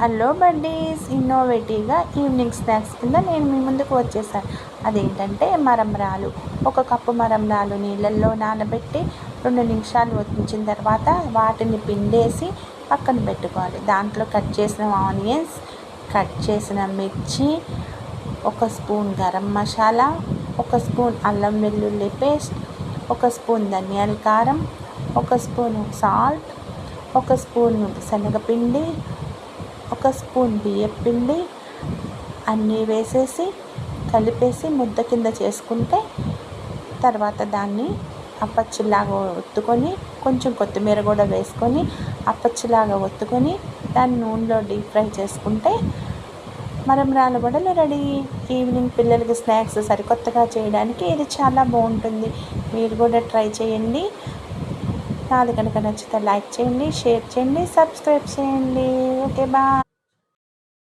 Hello buddies, ఇన్నోవేటివ్గా evening snacks కింద నేను మీ ముందుకు వచ్చేసాను. అదేంటంటే మరమరాలు. 1 కప్పు మరమరాలు నీళ్ళల్లో నానబెట్టి 2 నిమిషాలు ఉంచిన తర్వాత వాటిని పిండేసి పక్కన పెట్టుకోవాలి. దాంట్లో కట్ చేసిన ఆనియన్స్, కట్ చేసిన మిర్చి, 1 స్పూన్ గరం మసాలా, 1 స్పూన్ అల్లం వెల్లుల్లి పేస్ట్, 1 స్పూన్ ధనియాల కారం, 1 స్పూన్ సాల్ట్, 1 స్పూన్ శనగపిండి, 1 స్పూన్ బియ్యం పిండి అన్నీ వేసేసి కలిపేసి ముద్ద కింద చేసుకుంటే తర్వాత దాన్ని అప్పచ్చిలాగా ఒత్తుకొని కొంచెం కొత్తిమీర కూడా వేసుకొని అప్పచ్చిలాగా ఒత్తుకొని దాన్ని నూనెలో డీప్ ఫ్రై చేసుకుంటే మరమరాల వడలు రెడీ. ఈవినింగ్ పిల్లలకి స్నాక్స్ సరికొత్తగా చేయడానికి ఇది చాలా బాగుంటుంది. మీరు కూడా ట్రై చేయండి. నాది కనుక నచ్చితే లైక్ చేయండి, షేర్ చేయండి, సబ్స్క్రైబ్ చేయండి. Okay, bye.